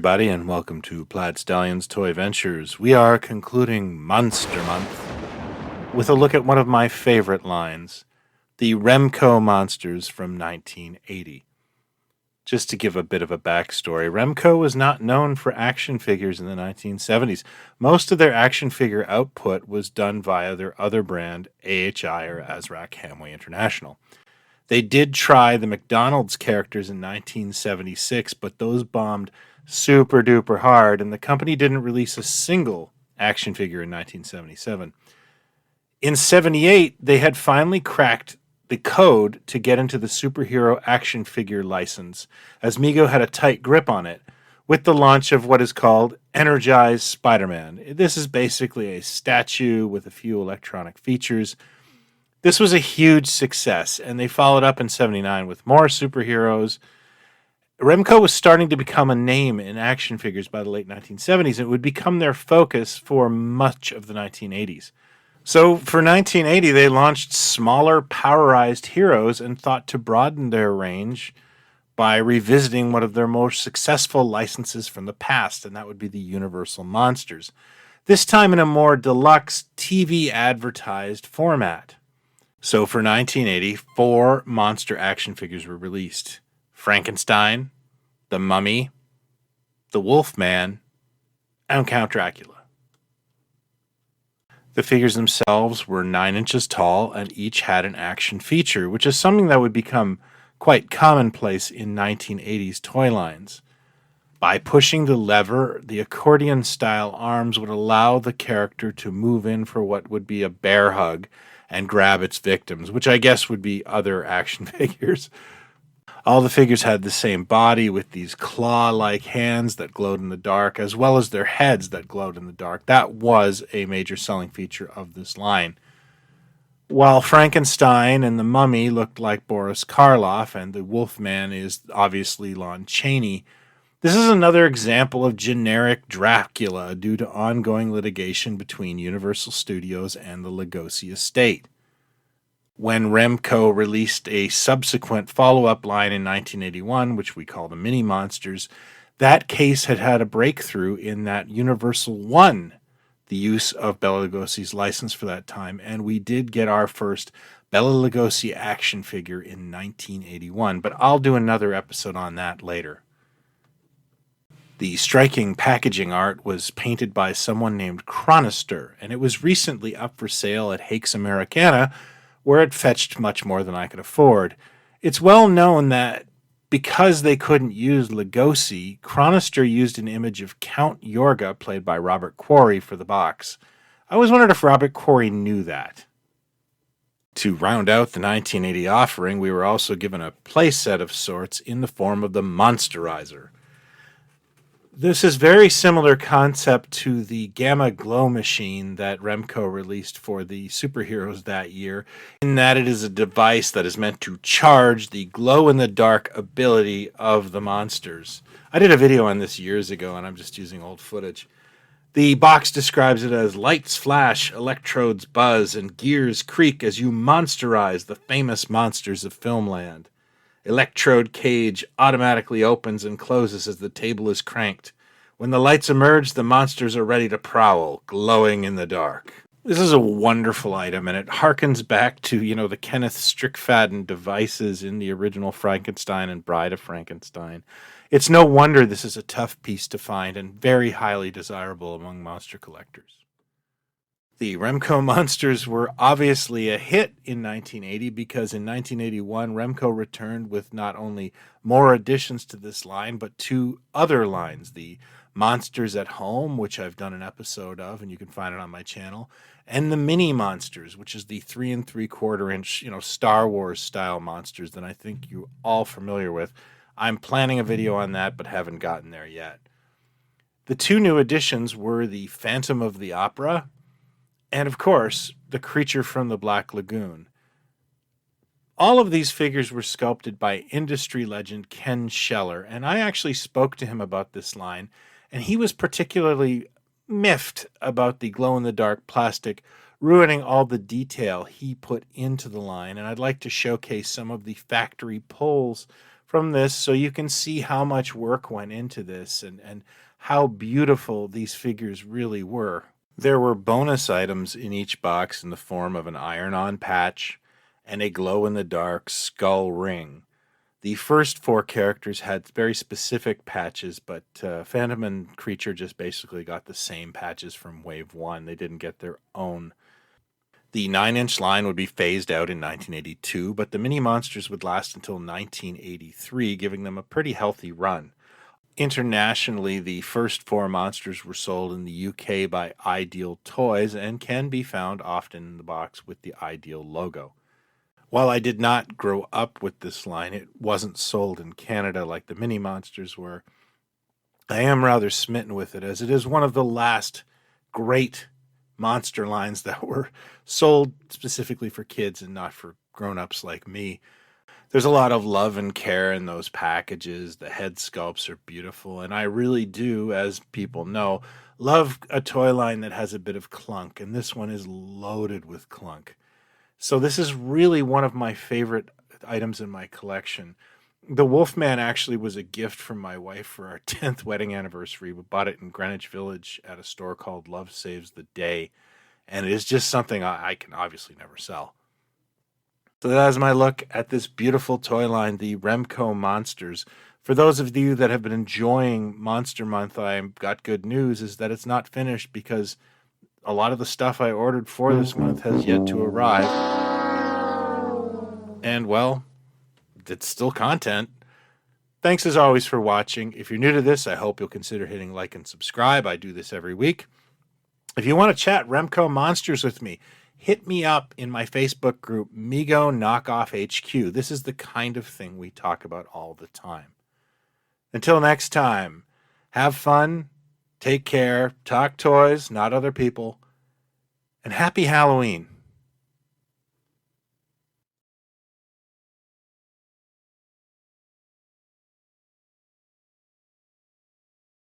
everybody, and welcome to Plaid Stallion's Toy Ventures. We are concluding Monster Month with a look at one of my favorite lines, the Remco Monsters from 1980. Just to give a bit of a backstory, Remco was not known for action figures in the 1970s. Most of their action figure output was done via their other brand, AHI or Azrak Hamway International. They did try the McDonald's characters in 1976, but those bombed super duper hard, and the company didn't release a single action figure in 1977. In 78, they had finally cracked the code to get into the superhero action figure license, as Mego had a tight grip on it, with the launch of what is called Energized Spider-Man. This is basically a statue with a few electronic features. This was a huge success, and they followed up in 79 with more superheroes. Remco was starting to become a name in action figures by the late 1970s, and it would become their focus for much of the 1980s. So for 1980, they launched smaller, powerized heroes and thought to broaden their range by revisiting one of their most successful licenses from the past, and that would be the Universal Monsters. This time in a more deluxe, TV-advertised format. So for 1980, 4 monster action figures were released. Frankenstein, the Mummy, the Wolfman, and Count Dracula. The figures themselves were 9 inches tall and each had an action feature, which is something that would become quite commonplace in 1980s toy lines. By pushing the lever, the accordion-style arms would allow the character to move in for what would be a bear hug and grab its victims, which I guess would be other action figures. All the figures had the same body with these claw-like hands that glowed in the dark, as well as their heads that glowed in the dark. That was a major selling feature of this line. While Frankenstein and the Mummy looked like Boris Karloff, and the Wolfman is obviously Lon Chaney, this is another example of generic Dracula due to ongoing litigation between Universal Studios and the Lugosi estate. When Remco released a subsequent follow-up line in 1981, which we call the Mini Monsters, that case had had a breakthrough in that Universal won the use of Bela Lugosi's license for that time, and we did get our first Bela Lugosi action figure in 1981, but I'll do another episode on that later. The striking packaging art was painted by someone named Chronister, and it was recently up for sale at Hakes Americana, where it fetched much more than I could afford. It's well known that because they couldn't use Lugosi, Chronister used an image of Count Yorga, played by Robert Quarry, for the box. I always wondered if Robert Quarry knew that. To round out the 1980 offering, we were also given a playset of sorts in the form of the Monsterizer. This is very similar concept to the Gamma Glow machine that Remco released for the superheroes that year, in that it is a device that is meant to charge the glow-in-the-dark ability of the monsters. I did a video on this years ago, and I'm just using old footage. The box describes it as lights flash, electrodes buzz, and gears creak as you monsterize the famous monsters of Filmland. Electrode cage automatically opens and closes as the table is cranked. When the lights emerge, the monsters are ready to prowl, glowing in the dark. This is a wonderful item, and it harkens back to, the Kenneth Strickfaden devices in the original Frankenstein and Bride of Frankenstein. It's no wonder this is a tough piece to find and very highly desirable among monster collectors. The Remco Monsters were obviously a hit in 1980 because in 1981, Remco returned with not only more additions to this line, but 2 other lines, the Monsters at Home, which I've done an episode of, and you can find it on my channel, and the Mini Monsters, which is the 3 3/4 inch, Star Wars style monsters that I think you're all familiar with. I'm planning a video on that, but haven't gotten there yet. The 2 new additions were the Phantom of the Opera, and, of course, the Creature from the Black Lagoon. All of these figures were sculpted by industry legend Ken Scheller, and I actually spoke to him about this line, and he was particularly miffed about the glow-in-the-dark plastic ruining all the detail he put into the line, and I'd like to showcase some of the factory pulls from this so you can see how much work went into this and how beautiful these figures really were. There were bonus items in each box in the form of an iron-on patch and a glow-in-the-dark skull ring. The first four characters had very specific patches, but Phantom and Creature just basically got the same patches from Wave 1. They didn't get their own. The 9-inch line would be phased out in 1982, but the mini monsters would last until 1983, giving them a pretty healthy run. Internationally, the first four monsters were sold in the UK by Ideal Toys and can be found often in the box with the Ideal logo. While I did not grow up with this line, it wasn't sold in Canada like the mini monsters were. I am rather smitten with it, as it is one of the last great monster lines that were sold specifically for kids and not for grown-ups like me. There's a lot of love and care in those packages. The head sculpts are beautiful, and I really do, as people know, love a toy line that has a bit of clunk, and this one is loaded with clunk. So this is really one of my favorite items in my collection. The Wolfman actually was a gift from my wife for our 10th wedding anniversary. We bought it in Greenwich Village at a store called Love Saves the Day, and it is just something I can obviously never sell. So that is my look at this beautiful toy line, the Remco Monsters. For those of you that have been enjoying Monster Month, I've got good news, is that it's not finished because a lot of the stuff I ordered for this month has yet to arrive. And, well, it's still content. Thanks as always for watching. If you're new to this, I hope you'll consider hitting like and subscribe. I do this every week. If you want to chat Remco Monsters with me, hit me up in my Facebook group, Mego Knockoff HQ. This is the kind of thing we talk about all the time. Until next time, have fun, take care, talk toys, not other people, and happy Halloween.